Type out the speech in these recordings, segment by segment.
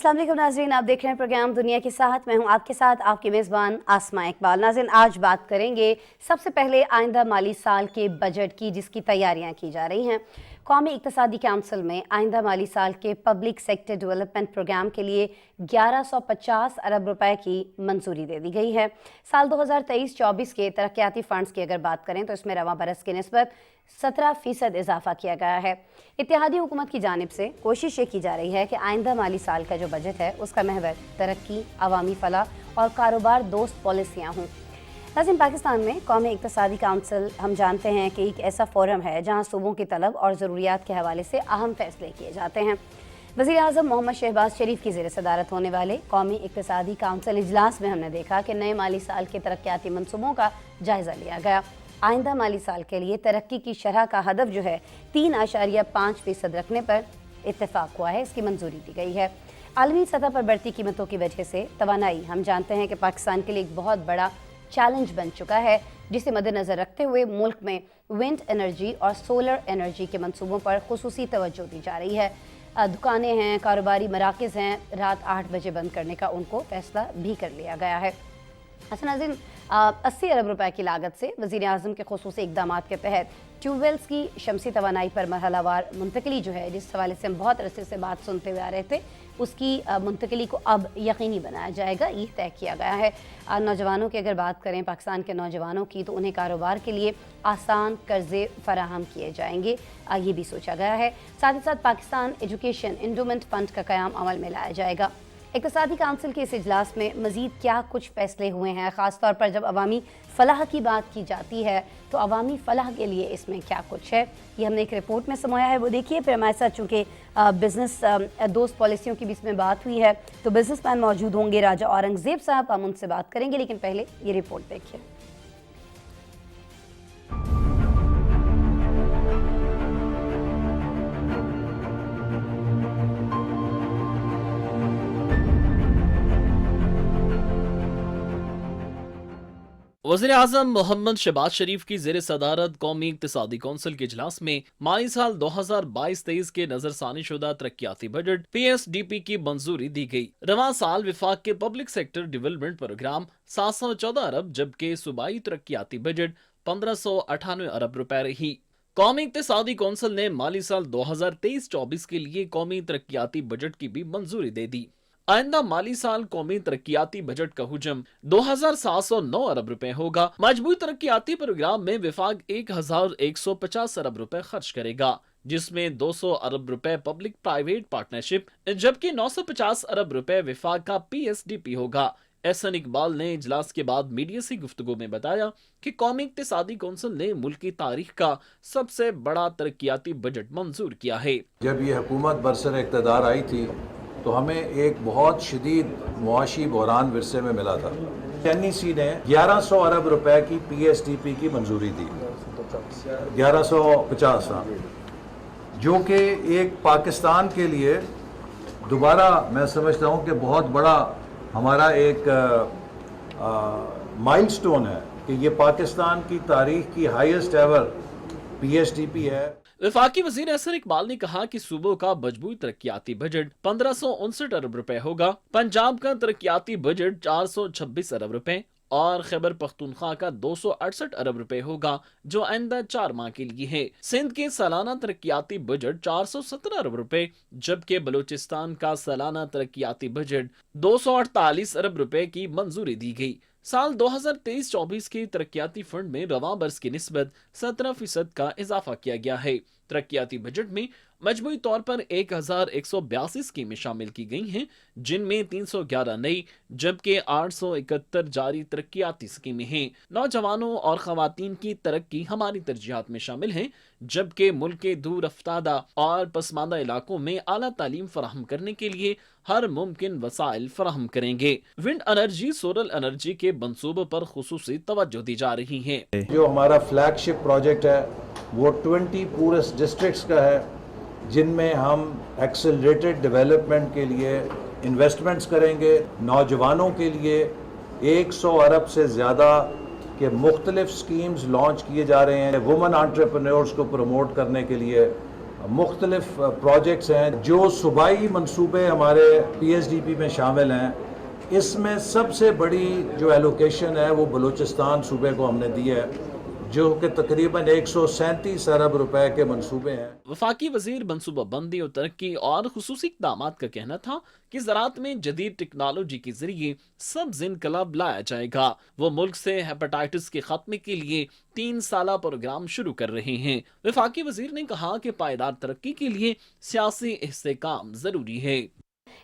अस्सलाम वालेकुम नाज़रीन, आप देख रहे हैं प्रोग्राम दुनिया के साथ। मैं हूं आपके साथ आपकी मेज़बान आसमा इकबाल। नाज़रीन, आज बात करेंगे सबसे पहले आइंदा माली साल के बजट की, जिसकी तैयारियां की जा रही हैं। कौमी इक़्तिसादी काउंसिल में आइंदा माली साल के पब्लिक सेक्टर डेवलपमेंट प्रोग्राम के लिए 1150 अरब रुपए की मंजूरी दे दी गई है। साल 2023-24 के तरक्याती फ़ंड्स की अगर बात करें तो इसमें रवां बरस की निस्बत 17% इजाफा किया गया है। इत्तेहादी हुकूमत की जानिब से कोशिश ये की जा रही है कि आइंदा माली साल का जो बजट है उसका महवर तरक्की, अवामी फलाह और कारोबार दोस्त पॉलिसियाँ हों। नाज़रीन, पाकिस्तान में कौमी इक़्तिसादी काउंसिल हम जानते हैं कि एक ऐसा फोरम है जहाँ सूबों की तलब और ज़रूरियात के हवाले से अहम फैसले किए जाते हैं। वज़ीर आज़म मोहम्मद शहबाज शरीफ की ज़ेर सदारत होने वाले कौमी इक़्तिसादी काउंसिल इजलास में हमने देखा कि नए माली साल के तरक्याती मनसूबों का जायज़ा लिया गया। आइंदा माली साल के लिए तरक्की की शरह का हदफ जो है 3.5% रखने पर इत्तेफाक हुआ है, इसकी मंजूरी दी गई है। आलमी सतह पर बढ़ती कीमतों की वजह से तवानाई हम जानते हैं कि पाकिस्तान के लिए एक बहुत बड़ा चैलेंज बन चुका है, जिसे मद्देनज़र रखते हुए मुल्क में विंड एनर्जी और सोलर एनर्जी के मंसूबों पर खुसूसी तवज्जो दी जा रही है। दुकानें हैं, कारोबारी मराकज़ हैं, रात 8 बजे बंद करने का उनको फैसला भी कर लिया गया है। नाज़रीन, 80 अरब रुपए की लागत से वज़ीर आज़म के खुसूसी इक़दामात के तहत ट्यूबवेल्स की शमसी तवानाई पर मरहलावार मुंतकली जो है, जिस हवाले से हम बहुत अरसे से बात सुनते हुए आ रहे थे, उसकी मुंतकली को अब यकीनी बनाया जाएगा, ये तय किया गया है। नौजवानों की अगर बात करें, पाकिस्तान के नौजवानों की, तो उन्हें कारोबार के लिए आसान कर्ज़े फराहम किए जाएंगे, ये भी सोचा गया है। साथ ही साथ पाकिस्तान एजुकेशन इंडोमेंट फ़ंड का क़याम अमल में लाया जाएगा। इक़्तिसादी काउंसिल के इस इजलास में मज़ीद क्या कुछ फ़ैसले हुए हैं, ख़ास तौर पर जब अवामी फ़लाह की बात की जाती है तो अवामी फ़लाह के लिए इसमें क्या कुछ है, ये हमने एक रिपोर्ट में समाया है, वो देखिए। फिर हमारे साथ चूँकि बिज़नेस दोस्त पॉलिसियों की भी इसमें बात हुई है, तो बिज़नेसमैन मौजूद होंगे, राजा औरंगज़ेब साहब, हम उनसे बात करेंगे, लेकिन पहले ये रिपोर्ट देखिए। वज़ीर आज़म मोहम्मद शहबाज शरीफ की ज़ेर सदारत कौमी इक़्तिसादी कौंसिल के इजलास में माली साल 2022-23 के नजरसानी शुदा तरक्याती बजट PSDP की मंजूरी दी गई। रवां साल विफाक के पब्लिक सेक्टर डेवलपमेंट प्रोग्राम 714 अरब जबकि सूबाई तरक्याती बजट 1598 अरब रुपए रही। कौमी इक़्तिसादी कौंसिल ने माली साल 2023-24 के लिए कौमी तरक्याती बजट की भी मंजूरी दे दी। आइंदा माली साल कौमी तरक्याती बजट का हुजम 2709 अरब रुपए होगा। मजबूत तरक्याती प्रोग्राम में विफाक 1150 अरब रुपए खर्च करेगा, जिसमें 200 अरब रुपए पब्लिक प्राइवेट पार्टनरशिप जबकि 950 अरब रुपए विफाक का PSDP होगा। एहसन इकबाल ने इजलास के बाद मीडिया से गुफ्तगू में बताया कि कौमी इक़्तिसादी कौंसिल ने मुल्क की तारीख का सबसे बड़ा तरक्याती बजट मंजूर किया है। जब ये हुकूमत बरसर इक़्तिदार आई थी तो हमें एक बहुत शदीद मुआशी बहरान विरसे में मिला था। NEC ने 1100 अरब रुपए की PSDP की मंजूरी दी, 1150, जो कि एक पाकिस्तान के लिए दोबारा मैं समझता हूँ कि बहुत बड़ा हमारा एक माइलस्टोन है कि ये पाकिस्तान की तारीख की हाईएस्ट एवर PSDP है। वफाकी वजीर एहसन इकबाल ने कहा कि सूबों का मजबूत तरक्याती बजट 1559 अरब रुपए होगा। पंजाब का तरक्याती बजट 426 अरब रुपए और खैबर पख्तूनख्वा का 268 अरब रुपए होगा, जो आइंदा 4 माह के लिए है। सिंध के सालाना तरक्याती बजट 417 अरब रुपए जबकि बलूचिस्तान का सालाना तरक्याती बजट 248 अरब रुपए की मंजूरी दी गई। साल 2023-24 के तरक्याती फंड में रवां बरस की निस्बत 17% का इजाफा किया गया है। तरक्याती बजट में मजमूई तौर पर 1182 स्कीमें शामिल की गई हैं, जिनमें 311 नई जबकि 871 जारी तरक्याती स्कीमें हैं। नौजवानों और खवातीन की तरक्की हमारी तरजीहात में शामिल हैं, जबकि मुल्क के दूर अफ्तादा और पसमानदा इलाकों में आला तालीम फराहम करने के लिए हर मुमकिन वसाइल फराहम करेंगे। विंड एनर्जी, सोलर एनर्जी के मंसूबों पर खुसूसी तवज्जो दी जा रही है। जो हमारा फ्लैगशिप प्रोजेक्ट है वो 20 पूरे डिस्ट्रिक्ट्स का है, जिनमें हम एक्सेलरेटेड डेवलपमेंट के लिए इन्वेस्टमेंट्स करेंगे। नौजवानों के लिए 100 अरब से ज़्यादा के मुख्तलिफ स्कीम्स लॉन्च किए जा रहे हैं। वुमेन एंटरप्रेन्योर्स को प्रमोट करने के लिए मुख्तलिफ प्रोजेक्ट्स हैं जो सूबाई मंसूबे हमारे PSDP में शामिल हैं। इसमें सबसे बड़ी जो एलोकेशन है वो बलूचिस्तान सूबे को हमने दी है, जो कि तकरीबन 137 अरब रुपए के मंसूबे हैं। वफाकी वजीर मनसूबा बंदी और तरक्की और खुसूसी इक़दामात का कहना था कि ज़राअत में जदीद टेक्नोलॉजी के जरिए सब्ज़ इनकलाब लाया जाएगा। वो मुल्क से हेपेटाइटिस के खात्मे के लिए 3 साला प्रोग्राम शुरू कर रहे हैं। वफाकी वजीर ने कहा कि पायदार तरक्की के लिए सियासी इस्तेहकाम ज़रूरी है।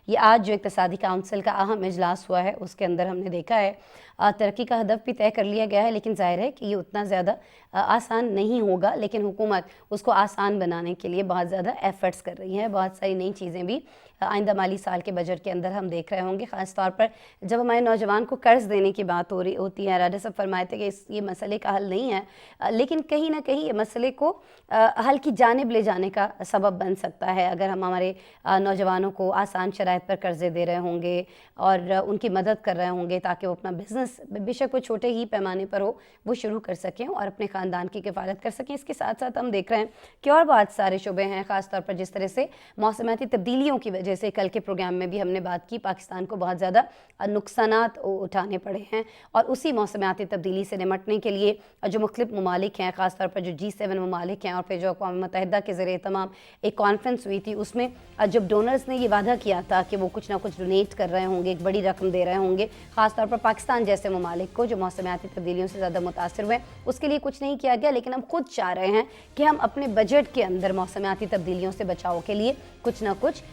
ये आज जो इक़्तिसादी काउंसिल का अहम इजलास हुआ है उसके अंदर हमने देखा है तरक्की का हदफ भी तय कर लिया गया है, लेकिन ज़ाहिर है कि ये उतना ज़्यादा आसान नहीं होगा, लेकिन हुकूमत उसको आसान बनाने के लिए बहुत ज़्यादा एफ़र्ट्स कर रही है। बहुत सारी नई चीज़ें भी आइंदा माली साल के बजट के अंदर हम देख रहे होंगे। ख़ास तौर पर जब हमारे नौजवान को कर्ज़ देने की बात होती है, राजा साहब फरमाए थे कि ये मसले का हल नहीं है, लेकिन कहीं ना कहीं ये मसले को हल की जानिब ले जाने का सबब बन सकता है अगर हम हमारे नौजवानों को आसान शराइत पर कर्ज़े दे रहे होंगे और उनकी मदद कर रहे होंगे ताकि वो अपना बिज़नेस बेशक वो छोटे ही पैमाने पर हो वो शुरू कर सकें और अपने ख़ानदान की किफ़ालत कर सकें। इसके साथ साथ हम देख रहे हैं कि और बहुत सारे शुबे हैं, ख़ास तौर पर जिस तरह से मौसमाती तब्दीलियों की वजह से कल के प्रोग्राम में भी हमने बात की, पाकिस्तान को बहुत ज़्यादा नुकसानात उठाने पड़े हैं और उसी मौसमाती तब्दीली से निमटने के लिए जो मुख्तलिफ ममालिक हैं, ख़ास तौर पर जो G7 ममालिक हैं और फिर जो अक़वाम मुत्तहिदा के ज़रिए तमाम एक कॉन्फ्रेंस हुई थी, उसमें जब डोनर्स ने ये वादा किया था कि वो कुछ ना कुछ डोनेट कर रहे होंगे, एक बड़ी रकम दे रहे होंगे, ख़ास तौर पर पाकिस्तान जैसे ममालिक को जो मौसमाती तब्दीलियों से ज़्यादा मुतासिर हुए, उसके लिए कुछ नहीं किया गया। लेकिन हम खुद चाह रहे हैं कि हम अपने बजट के अंदर मौसमाती तब्दीलियों से बचाव के लिए कुछ ना कुछ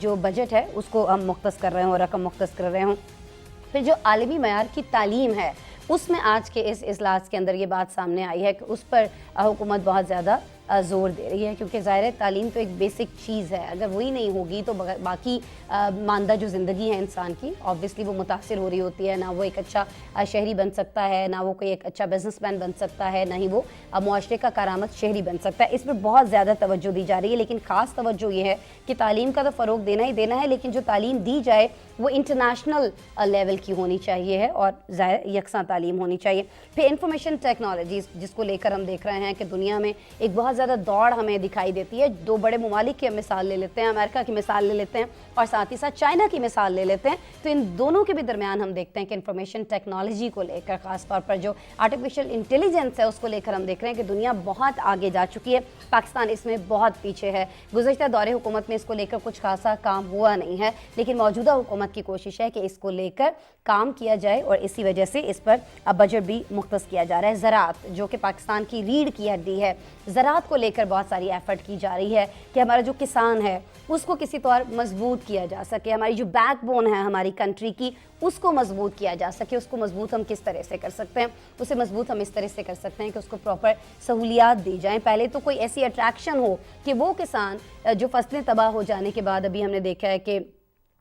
जो बजट है उसको हम मुख्तस कर रहे हों, रकम मुख्तस कर रहे हों। फिर जो आलमी मयार की तालीम है उसमें आज के इस इजलास के अंदर ये बात सामने आई है कि उस पर हुकूमत बहुत ज़्यादा ज़ोर दे रही है, क्योंकि ज़ाहिर है तालीम तो एक बेसिक चीज़ है, अगर वही नहीं होगी तो बाकी मानदा जो ज़िंदगी है इंसान की ऑब्वियसली वो मुतासिर हो रही होती है। ना वो एक अच्छा शहरी बन सकता है, ना वो कोई एक अच्छा बिजनेसमैन बन सकता है, ना ही वो मुआशरे का कारामद शहरी बन सकता है। इस पर बहुत ज़्यादा तवज्जो दी जा रही है, लेकिन ख़ास तवज्जो ये है कि तालीम का तो फ़रोग देना ही देना है, लेकिन जो तालीम दी जाए वो इंटरनेशनल लेवल की होनी चाहिए है और यकसां तालीम होनी चाहिए। फिर इंफॉर्मेशन टेक्नोलॉजीज़ जिसको लेकर हम देख रहे हैं कि दुनिया में एक बहुत ज़्यादा दौड़ हमें दिखाई देती है। दो बड़े ममालिक की मिसाल ले लेते हैं, अमेरिका की मिसाल ले लेते हैं और साथ ही साथ चाइना की मिसाल ले लेते हैं, तो इन दोनों के भी दरमियान हम देखते हैं कि इंफॉर्मेशन टेक्नोलॉजी को लेकर, ख़ास तौर पर जो आर्टिफिशियल इंटेलिजेंस है उसको लेकर हम देख रहे हैं कि दुनिया बहुत आगे जा चुकी है, पाकिस्तान इसमें बहुत पीछे है। गुज़श्ता दौरे हुकूमत में इसको लेकर कुछ खासा काम हुआ नहीं है, लेकिन मौजूदा हुकूमत की कोशिश है कि इसको लेकर काम किया जाए और इसी वजह से इस पर बजट भी मुख्तस किया जा रहा है। ज़राअत जो कि पाकिस्तान की रीढ़ की हड्डी है, ज़राअत को लेकर बहुत सारी एफर्ट की जा रही है कि हमारा जो किसान है उसको किसी तौर मजबूत किया जा सके, हमारी जो बैकबोन है हमारी कंट्री की उसको मजबूत किया जा सके। उसको मजबूत हम किस तरह से कर सकते हैं? उसे मजबूत हम इस तरह से कर सकते हैं कि उसको प्रॉपर सहूलियात दी जाएँ। पहले तो कोई ऐसी अट्रैक्शन हो कि वो किसान जो फसलें तबाह हो जाने के बाद, अभी हमने देखा है कि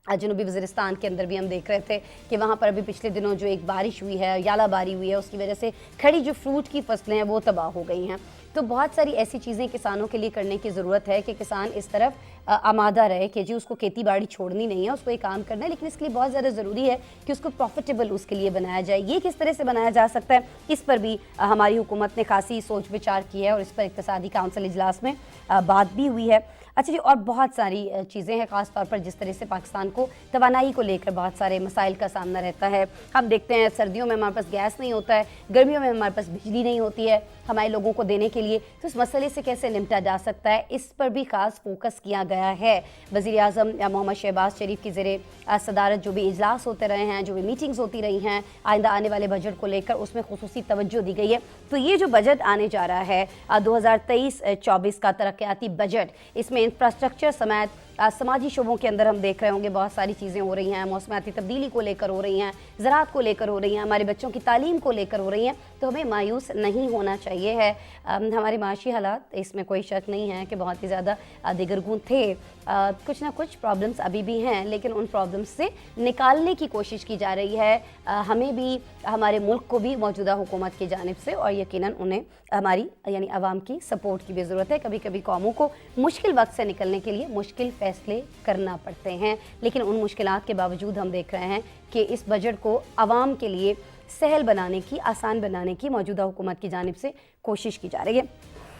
जनूबी वज़ीरिस्तान के अंदर भी हम देख रहे थे कि वहाँ पर अभी पिछले दिनों जो एक बारिश हुई है, यालाबारी हुई है, उसकी वजह से खड़ी जो फ्रूट की फसलें हैं वो तबाह हो गई हैं। तो बहुत सारी ऐसी चीज़ें किसानों के लिए करने की ज़रूरत है कि किसान इस तरफ आमादा रहे कि जी उसको खेती बाड़ी छोड़नी नहीं है, उसको ये काम करना है, लेकिन इसके लिए बहुत ज़्यादा ज़रूरी है कि उसको प्रॉफिटेबल उसके लिए बनाया जाए। ये किस तरह से बनाया जा सकता है, इस पर भी हमारी हुकूमत ने खासी सोच विचार की है और इस पर इक़्तिसादी काउंसिल इजलास में बात भी हुई है। अच्छा जी, और बहुत सारी चीज़ें हैं, ख़ास तौर पर जिस तरह से पाकिस्तान को तवानाई को लेकर बहुत सारे मसाइल का सामना रहता है। हम देखते हैं सर्दियों में हमारे पास गैस नहीं होता है, गर्मियों में हमारे पास बिजली नहीं होती है हमारे लोगों को देने के लिए, तो इस मसले से कैसे निपटा जा सकता है, इस पर भी ख़ास फोकस किया गया है। वज़ीर-ए-आज़म मोहम्मद शहबाज शरीफ की ज़रिए सदारत जो भी इजलास होते रहे हैं, जो भी मीटिंग्स होती रही हैं आइंदा आने वाले बजट को लेकर, उसमें खुसूसी तवज्जो दी गई है। तो ये जो बजट आने जा रहा है 2023-24 का तरक्याती बजट, इसमें इंफ्रास्ट्रक्चर समेत समाजी शोबों के अंदर हम देख रहे होंगे बहुत सारी चीज़ें हो रही हैं, मौसमाती तब्दीली को लेकर हो रही हैं, ज़राअत को लेकर हो रही हैं, हमारे बच्चों की तालीम को लेकर हो रही हैं। तो हमें मायूस नहीं होना चाहिए है। हमारे माशी हालात, इसमें कोई शक नहीं है कि बहुत ही ज़्यादा दिगरगूं थे, कुछ ना कुछ प्रॉब्लम्स अभी भी हैं, लेकिन उन प्रॉब्लम्स से निकालने की कोशिश की जा रही है। हमें भी, हमारे मुल्क को भी मौजूदा हुकूमत की जानिब से और यकीनन उन्हें हमारी यानी आवाम की सपोर्ट की भी ज़रूरत है। कभी कभी कौमों को मुश्किल वक्त से निकलने के लिए मुश्किल फैसले करना पड़ते हैं, लेकिन उन मुश्किलात के बावजूद हम देख रहे हैं कि इस बजट को आवाम के लिए सहल बनाने की, आसान बनाने की मौजूदा हुकूमत की जानिब से कोशिश की जा रही है।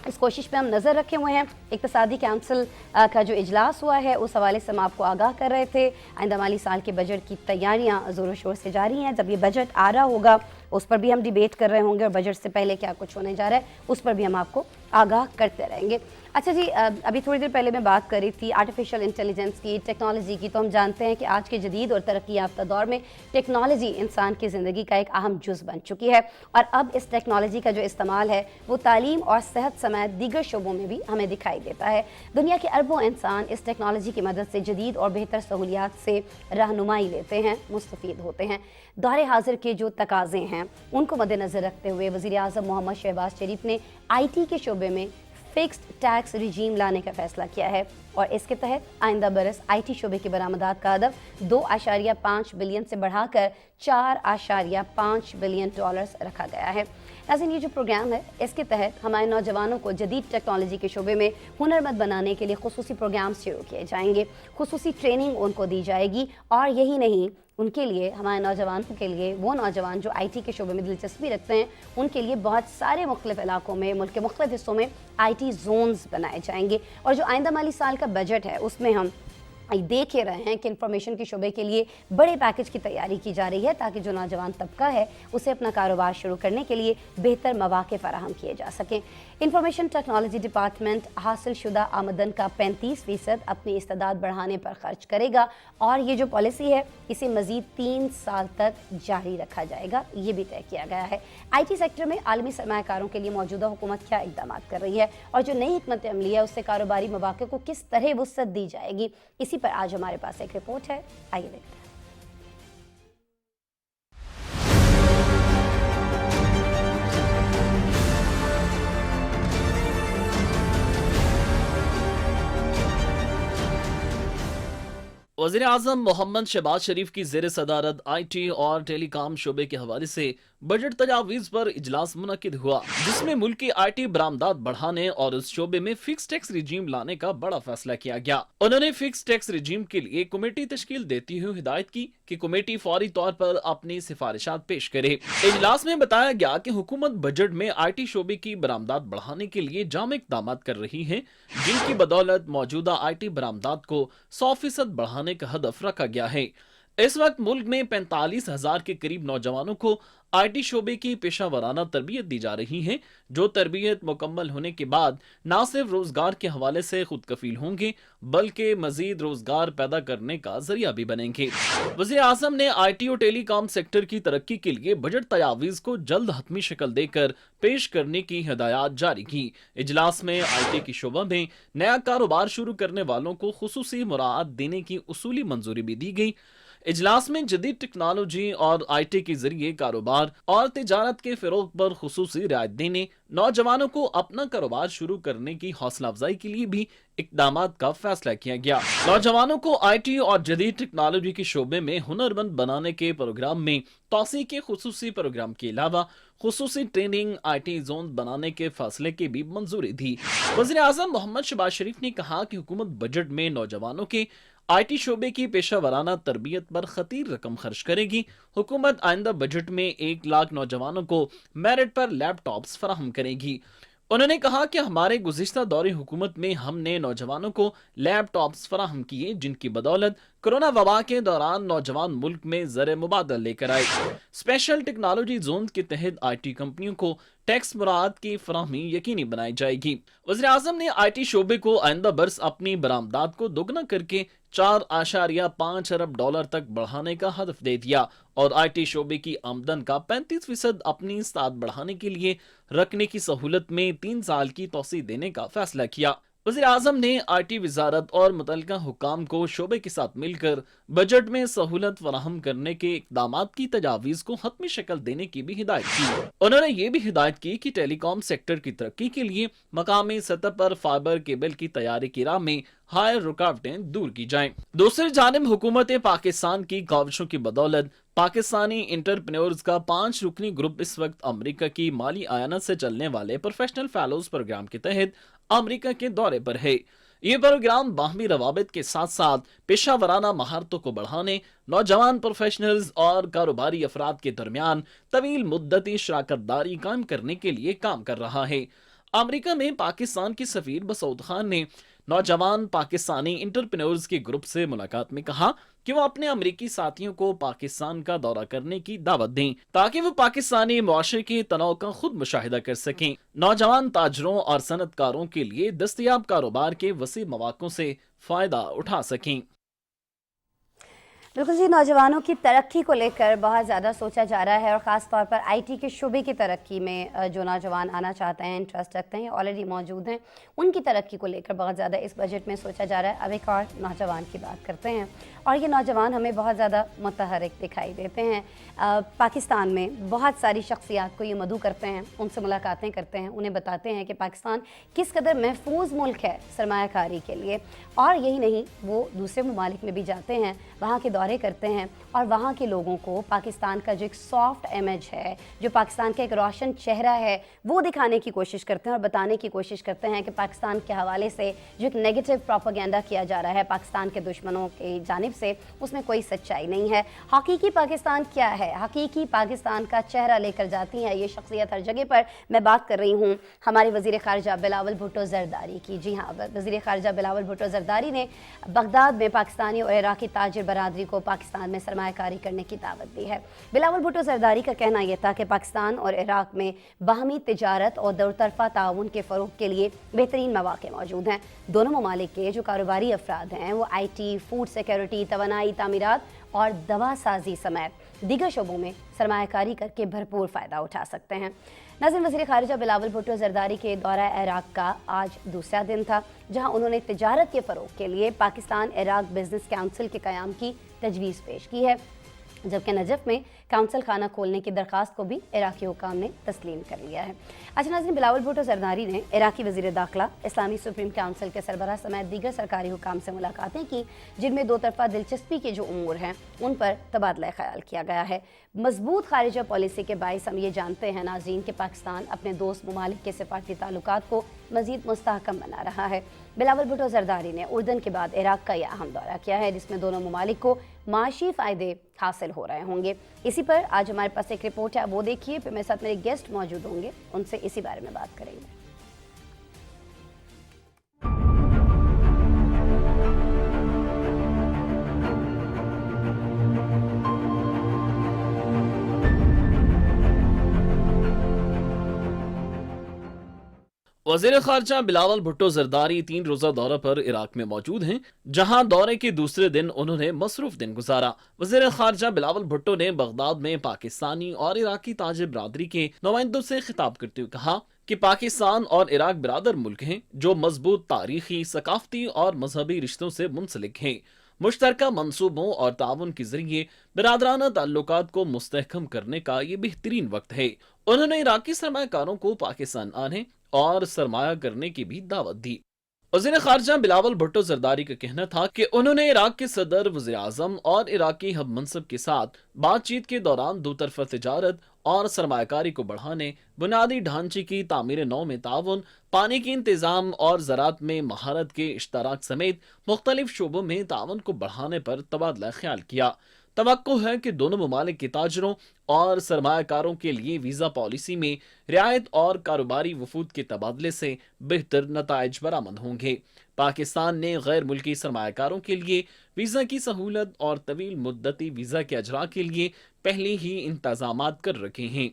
इस कोशिश पे हम नज़र रखे हुए हैं। इक़्तिसादी काउंसिल का जो इजलास हुआ है उस हवाले से हम आपको आगाह कर रहे थे। आइंदा माली साल के बजट की तैयारियां ज़ोरों शोर से जारी हैं। जब ये बजट आ रहा होगा उस पर भी हम डिबेट कर रहे होंगे और बजट से पहले क्या कुछ होने जा रहा है उस पर भी हम आपको आगाह करते रहेंगे। अच्छा जी, अभी थोड़ी देर पहले मैं बात कर रही थी आर्टिफिशियल इंटेलिजेंस की, टेक्नोलॉजी की। तो हम जानते हैं कि आज के जदीद और तरक्की याफ्ता दौर में टेक्नोलॉजी इंसान की ज़िंदगी का एक अहम जुज़ बन चुकी है और अब इस टेक्नोलॉजी का जो इस्तेमाल है वो तालीम और सेहत समेत दीगर शोबों में भी हमें दिखाई देता है। दुनिया के अरबों इंसान इस टेक्नोलॉजी की मदद से जदीद और बेहतर सहूलियात से रहनुमाई लेते हैं, मुस्तफ़ीद होते हैं। दौरे हाजिर के जो तकाज़े हैं उनको मद्देनज़र रखते हुए वज़ीर आज़म मोहम्मद शहबाज शरीफ ने IT के शोबे में फिक्स्ड टैक्स रिजीम लाने का फैसला किया है और इसके तहत आइंदा बरस IT शोबे की बरामदात का हदफ 2.5 बिलियन से बढ़ाकर 4.5 बिलियन डॉलर्स रखा गया है। नाज़रीन, ये जो प्रोग्राम है इसके तहत हमारे नौजवानों को जदीद टेक्नोलॉजी के शोबे में हुनरमंद बनाने के लिए खुसूसी प्रोग्राम शुरू किए जाएंगे, खुसूसी ट्रेनिंग उनको दी जाएगी और यही नहीं, उनके लिए, हमारे नौजवानों के लिए, वो नौजवान जो IT के शोबे में दिलचस्पी रखते हैं उनके लिए बहुत सारे मुख्तलिफ इलाकों में, मुल्क के मुख्तलिफ हिस्सों में IT जोन्स बनाए जाएंगे। और जो आइंदा माली साल का बजट है उसमें हम देख ही रहे हैं कि इंफॉर्मेशन के शोबे के लिए बड़े पैकेज की तैयारी की जा रही है ताकि जो नौजवान तबका है उसे अपना कारोबार शुरू करने के लिए बेहतर मौक़े फराहम किए जा सकें। इंफॉर्मेशन टेक्नोलॉजी डिपार्टमेंट हासिल शुदा आमदन का 35% अपनी इस्तेदाद बढ़ाने पर खर्च करेगा और ये जो पॉलिसी है इसे मज़ीद 3 साल तक जारी रखा जाएगा, ये भी तय किया गया है। IT सेक्टर में आलमी सरमायाकारों के लिए मौजूदा हुकूमत क्या इक़दाम कर रही है और जो नई हिकमत अमली है उससे कारोबारी मौक़े को किस तरह वुसअत दी जाएगी, इसी पर आज हमारे पास एक रिपोर्ट है, आइए देखते हैं। वज़ीर आज़म मोहम्मद शहबाज शरीफ की ज़ेर सदारत IT और टेलीकॉम शोबे के हवाले से बजट तजावीज़ पर इजलास मुनक़िद हुआ, जिसमें मुल्क की IT बरामदात बढ़ाने और उस शोबे में फिक्स टैक्स रिजीम लाने का बड़ा फैसला किया गया। उन्होंने फिक्स टैक्स रिजीम के लिए कमेटी तश्कील देती हुई हिदायत की कि कमेटी फौरी तौर पर अपनी सिफारिशात पेश करे। इजलास में बताया गया कि हुकूमत बजट में IT शोबे की बरामदात बढ़ाने के लिए जाम इक़दाम कर रही है, जिनकी बदौलत मौजूदा IT बरामदात को 100% बढ़ाने का हदफ रखा गया है। इस वक्त मुल्क में 45,000 के करीब नौजवानों को IT शोबे की पेशा वराना तरबियत दी जा रही है, जो तरबियत मुकम्मल होने के बाद न सिर्फ रोजगार के हवाले से खुद कफील होंगे बल्कि मजीद रोजगार पैदा करने का जरिया भी बनेंगे। वज़ीर आज़म ने IT और टेलीकॉम सेक्टर की तरक्की के लिए बजट तजावीज़ को जल्द हतमी शक्ल देकर पेश करने की हिदायत जारी की। इजलास में IT की शोबा में नया कारोबार शुरू करने वालों को खुसूसी मुराअत देने की उसूली मंजूरी भी दी गई। इजलास में जदीद टेक्नोलॉजी और IT के जरिए कारोबार और तिजारत के फिरोग पर खुसूसी रियायत देने, नौजवानों को अपना कारोबार शुरू करने की हौसला अफजाई के लिए भी इक़दामात का फैसला किया गया। नौजवानों को IT और जदीद टेक्नोलॉजी के शोबे में हुनरमंद बनाने के प्रोग्राम में तौसीक़ के खुसूसी प्रोग्राम के अलावा खुसूसी ट्रेनिंग IT जोन बनाने के फैसले की भी मंजूरी दी। वज़ीर आज़म मोहम्मद शहबाज शरीफ ने कहा कि हुकूमत बजट में नौजवानों के IT शोबे की पेशा वराना तरबियत पर खतीर रकम खर्च करेगी। हुकूमत आइंदा बजट में 1 लाख नौजवानों को मेरिट पर लैपटॉप्स फराहम करेगी। उन्होंने कहा कि हमारे गुज़िश्ता दौरे हुकूमत में हमने नौजवानों को लैपटॉप्स फराहम किए, जिनकी बदौलत कोरोना वबा के दौरान नौजवान मुल्क में ज़र मुबादल लेकर आए। स्पेशल टेक्नोलॉजी जोन के तहत IT कंपनियों को टैक्स मुराद की फराहमी यकीनी बनाई जाएगी। वज़ीर आज़म ने IT शोबे को आइंदा बरस अपनी बरामदात को दोगुना करके 4.5 अरब डॉलर तक बढ़ाने का हदफ दे दिया और IT शोबे की आमदन का 35% अपनी इस्तात बढ़ाने के लिए रखने की सहूलत में 3 साल की तौसी देने का फैसला किया। वज़ीर आज़म ने IT वज़ारत और मुतल्लिका हुक्काम को शोबे के साथ मिलकर बजट में सहूलत फराहम करने के इक़दामात की तजावीज़ को हतमी शक्ल देने की भी हिदायत की। उन्होंने ये भी हिदायत की कि टेलीकॉम सेक्टर की तरक्की के लिए मकामी सतह पर फाइबर केबल की तैयारी की राह में हायर रुकावटें दूर की जाएं। दूसरी जानिब हुकूमत पाकिस्तान की काविशों की बदौलत पाकिस्तानी इंटरप्रेन्योर्स का 5 रुकनी ग्रुप इस वक्त अमेरिका की माली आयानत से चलने वाले प्रोफेशनल फेलोज प्रोग्राम के तहत अमेरिका के दौरे पर है। ये प्रोग्राम बाहमी रवाबित के साथ साथ पेशा वराना महारतों को बढ़ाने, नौजवान प्रोफेशनल्स और कारोबारी अफराद के दरमियान तवील मुद्दती शराकत दारी कायम करने के लिए काम कर रहा है। अमेरिका में पाकिस्तान के सफीर मसूद खान ने नौजवान पाकिस्तानी इंटरप्रेन्योर्स के ग्रुप से मुलाकात में कहा कि वो अपने अमेरिकी साथियों को पाकिस्तान का दौरा करने की दावत दें ताकि वो पाकिस्तानी मुआशरे के तनाव का खुद मुशाहिदा कर सकें। नौजवान ताजरों और सनतकारों के लिए दस्तयाब कारोबार के वसी मौक़ों से फ़ायदा उठा सकें। बिल्कुल जी, नौजवानों की तरक्की को लेकर बहुत ज़्यादा सोचा जा रहा है और ख़ास तौर पर आईटी के शुबे की तरक्की में जो नौजवान आना चाहते हैं, इंटरेस्ट रखते हैं, ऑलरेडी मौजूद हैं, उनकी तरक्की को लेकर बहुत ज़्यादा इस बजट में सोचा जा रहा है। अब एक और नौजवान की बात करते हैं और ये नौजवान हमें बहुत ज़्यादा मुतहरिक दिखाई देते हैं। पाकिस्तान में बहुत सारी शख्सियात को ये मदऊ करते हैं, उनसे मुलाकातें करते हैं, उन्हें बताते हैं कि पाकिस्तान किस कदर महफूज मुल्क है सरमायाकारी के लिए। और यही नहीं, वो दूसरे ममालिक में भी जाते हैं, वहाँ के दौरे करते हैं और वहाँ के लोगों को पाकिस्तान का जो एक सॉफ्ट इमेज है, जो पाकिस्तान का एक रोशन चेहरा है, वो दिखाने की कोशिश करते हैं और बताने की कोशिश करते हैं कि पाकिस्तान के हवाले से जो एक नेगेटिव प्रोपेगेंडा किया जा रहा है पाकिस्तान के दुश्मनों की जानिब से, उसमें कोई सच्चाई नहीं है। हकीकी पाकिस्तान क्या है, हकीकी पाकिस्तान का चेहरा लेकर जाती है ये शख्सियत हर जगह पर। मैं बात कर रही हूँ हमारे वज़ीर ख़ारिजा बिलावल भुट्टो ज़रदारी की। जी हाँ, वज़ीर ख़ारिजा बिलावल भुट्टो ज़रदारी ने बगदाद में पाकिस्तानी और इराक़ी ताजिर बरादरी को पाकिस्तान में सरमायाकारी करने की दावत दी है। बिलावल भुट्टो ज़रदारी का कहना यह था कि पाकिस्तान और इराक़ में बाहमी तिजारत और दोतरफा ताउन के फ़रोग़ के लिए बेहतरीन मौक़े मौजूद हैं। दोनों ममालिक के जो कारोबारी अफराद हैं वो IT, फूड सिक्योरिटी, तवानाई, तामीरात और दवा साजी समेत दीगर शोबों में सरमायाकारी करके भरपूर फ़ायदा उठा सकते हैं। नाज़रीन, वज़ीर ख़ारिजा बिलावल भुट्टो ज़रदारी के दौरा इराक़ का आज दूसरा दिन था, जहां उन्होंने तिजारत के फ़रोग़ के लिए पाकिस्तान इराक़ बिज़नेस काउंसिल के क़याम की तजवीज़ पेश की है, जबकि नजफ़ में काउंसिल खाना खोलने की दरख्वास्त को भी इराक़ी हुकाम ने तस्लीम कर लिया है। अच्छा नाज़रीन, बिलावल भुट्टो ज़रदारी ने इराक़ी वज़ीर दाखिला, इस्लामी सुप्रीम काउंसिल के सरबराह समेत दीगर सरकारी हुकाम से मुलाकातें की, जिनमें दो तरफ़ा दिलचस्पी के जो उमूर हैं उन पर तबादला ख्याल किया गया है। मजबूत खारिजा पॉलिसी के बाइस हम ये जानते हैं नाज़रीन कि पाकिस्तान अपने दोस्त ममालिक के सिफारती ताल्लुकात को मज़ीद मुस्तहकम बना रहा है। बिलावल भुट्टो ज़रदारी ने उर्दन के बाद इराक़ का यह अहम दौरा किया है, जिसमें दोनों ममालिक को माशी फ़ायदे हासिल हो रहे होंगे। इसी पर आज हमारे पास एक रिपोर्ट है, वो देखिए, फिर मेरे साथ मेरे गेस्ट मौजूद होंगे, उनसे इसी बारे में बात करेंगे। वज़ीर ख़ारिजा बिलावल भुट्टो ज़रदारी 3 रोज़ा दौरा पर इराक़ में मौजूद हैं, जहां दौरे के दूसरे दिन उन्होंने मसरूफ़ दिन गुजारा। वज़ीर ख़ारिजा बिलावल भुट्टो ने बगदाद में पाकिस्तानी और इराक़ी ताजिर बरादरी के नुमाइंदों से खिताब करते हुए कहा कि पाकिस्तान और इराक़ बिरादर मुल्क हैं जो मजबूत तारीख़ी, सकाफ़ती और मजहबी रिश्तों से मुंसलिक हैं। मुश्तरका मंसूबों और ताउन के जरिए बिरादराना ताल्लुकात को मुस्तहकम करने का ये बेहतरीन वक्त है। उन्होंने इराक़ी सरमायाकारों को पाकिस्तान आने और सरमाया करने की भी दावत दी। वज़ीर ख़ारिजा बिलावल भुट्टो ज़रदारी का कहना था कि उन्होंने इराक़ के सदर, वज़ीर आज़म और इराक़ी हम मनसब के साथ बातचीत के दौरान दो तरफ़ा तिजारत और सरमायाकारी को बढ़ाने, बुनियादी ढांचे की तामीर नौ में ताउन, पानी के इंतज़ाम और ज़राअत में महारत के इश्तराक समेत मुख्तलिफ शोबों में ताउन को बढ़ाने पर तबादला ख्याल किया। तवक्को है कि दोनों ममालिक के ताजरों और सरमायाकारों के लिए वीज़ा पॉलिसी में रियायत और कारोबारी वफूद के तबादले से बेहतर नताइज बरामद होंगे। पाकिस्तान ने गैर मुल्की सरमायाकारों के लिए वीज़ा की सहूलत और तवील मुद्दती वीज़ा के अजरा के लिए पहले ही इंतजामात कर रखे हैं।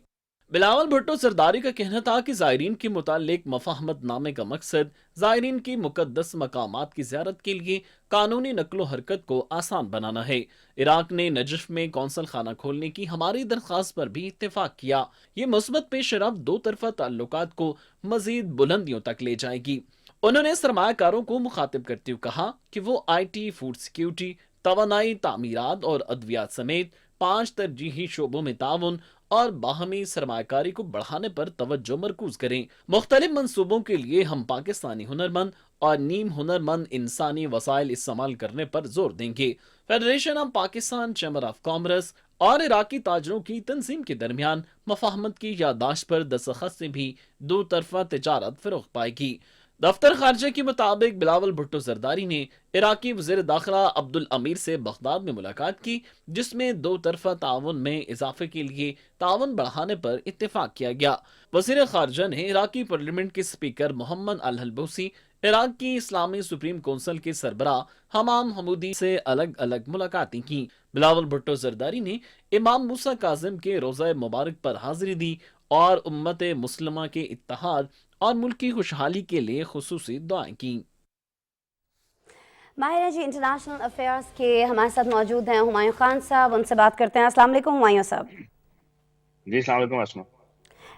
बिलावल भुट्टो ज़रदारी का कहना था कि ज़ायरीन के मुतालिक मफाहमत नामे का मकसद ज़ायरीन की मुकद्दस मकामात की ज़ियारत के लिए कानूनी नक्लो हरकत को आसान बनाना है। इराक़ ने नजफ़ में कौंसल खाना खोलने की हमारी दरख्वास्त पर भी इत्तेफाक किया। ये मुस्बत पेशरफ दो तरफ़ा ताल्लुकात को मज़ीद बुलंदियों तक ले जाएगी। उन्होंने सरमायाकारों को मुखातिब करते हुए कहा कि वो IT, फूड सिक्योरिटी, तवानाई, तामीरात और अद्वियात समेत 5 तरजीही शोबों में ताउन और बाहमी सरमायाकारी को बढ़ाने पर तवज्जो मरकूज करें। मुख्तलिफ मंसूबों के लिए हम पाकिस्तानी हुनरमंद और नीम हुनरमंद इंसानी वसाइल इस्तेमाल करने पर जोर देंगे। Federation of Pakistan, chamber of commerce और इराक़ी ताजरों की तंजीम के दरमियान मफाहमत की यादाश्त पर दस्तखत से भी दो तरफा तिजारत फ़रोग़ पाएगी। दफ्तर खारजा के मुताबिक बिलावल भुट्टो जरदारी ने इराकी वज़ीर दाखिला अब्दुल अमीर से बगदाद में मुलाकात की, जिसमें दो तरफा ताउन में इजाफे के लिए ताउन बढ़ाने पर इत्तेफाक किया गया। वज़ीर खारजा ने इराकी पार्लियामेंट के स्पीकर मोहम्मद अल हलबूसी, इराक की इस्लामी सुप्रीम कौंसिल के सरबराह हमाम हमूदी से अलग अलग मुलाकातें की। बिलावल भुट्टो जरदारी ने इमाम मूसा काजिम के रोज़ा मुबारक पर हाजिरी दी और उम्मत मुस्लिमा के इत्तेहाद और मुल्क की खुशहाली के लिए खुसूसी दुआएं की। माहिर जी इंटरनेशनल अफेयर्स के हमारे साथ मौजूद हैं हुमायूं खान साहब, उनसे बात करते हैं। अस्सलाम वालेकुम हुमायूं साहब। जी अस्सलाम वालेकुम आसमा।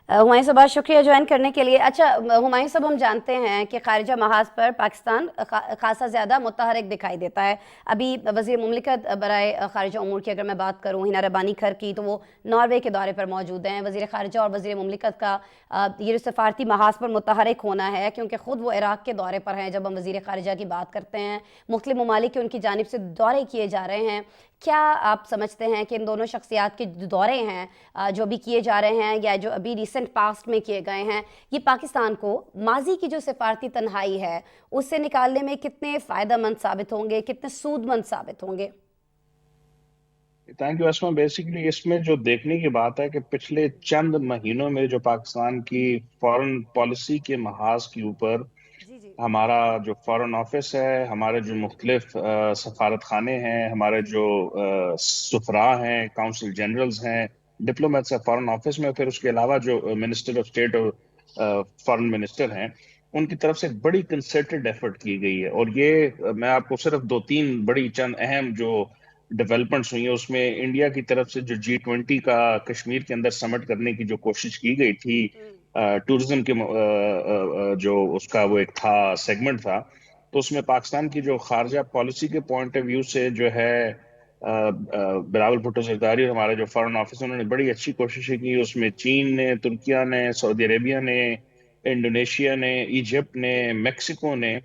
हुमायूं साहब बहुत शुक्रिया ज्वाइन करने के लिए। अच्छा हुमायूं साहब, हम जानते हैं कि खारिजा महाज पर पाकिस्तान खासा ज़्यादा मुतहरक दिखाई देता है। अभी वज़ीर मुमलिकत बराए खारिजा उमूर की अगर मैं बात करूँ, हिना रब्बानी खर की, तो वो नॉर्वे के दौरे पर मौजूद हैं। वज़ीर खारिजा और वज़ीर मुमलिकत का ये जो सफारती महाज पर मुतहरक होना है, क्योंकि ख़ुद वो इराक़ के दौरे पर हैं। जब हम वज़ीर खारिजा की बात करते हैं, मुख्तलिफ़ ममालिक के उनकी जानिब से दौरे किए जा रहे हैं। क्या आप समझते हैं कि इन दोनों शख्सियात के जो दौरे हैं जो भी किए जा रहे हैं या जो अभी रिसेंट पास्ट में किए गए हैं, ये पाकिस्तान को माजी की जो सिफारती तन्हाई है उससे निकालने में कितने फ़ायदेमंद साबित होंगे, कितने सूदमंद साबित होंगे? Thank you Asma. बेसिकली इसमें जो देखने की बात है कि पिछले चंद महीनों में जो पाकिस्तान की फॉरेन पॉलिसी के महाज के ऊपर जी जी हमारा जो फॉरेन ऑफिस है, हमारे जो मुख्तलिफ सफारत खाने हैं, हमारे जो सफरा हैं, काउंसिल जनरल्स हैं, डिप्लोमेट्स हैं फॉरेन ऑफिस में, फिर उसके अलावा जो मिनिस्टर ऑफ स्टेट और फॉरेन मिनिस्टर हैं, उनकी तरफ से एक बड़ी कंसर्टेड एफर्ट की गई है। और ये मैं आपको सिर्फ दो तीन बड़ी चंद अहम जो डेवलपमेंट्स हुई है उसमें इंडिया की तरफ से जो G20 का कश्मीर के अंदर समिट करने की जो कोशिश की गई थी, टूरिज्म के जो उसका वो एक था सेगमेंट था, तो उसमें पाकिस्तान की जो खारजा पॉलिसी के पॉइंट ऑफ व्यू से जो है बिलावल भुट्टो जरदारी और हमारे जो फॉरेन ऑफिस, उन्होंने बड़ी अच्छी कोशिशें की। उसमें चीन ने, तुर्किया ने, सऊदी अरेबिया ने, इंडोनेशिया ने, इजिप्ट ने, मेक्सिको ने,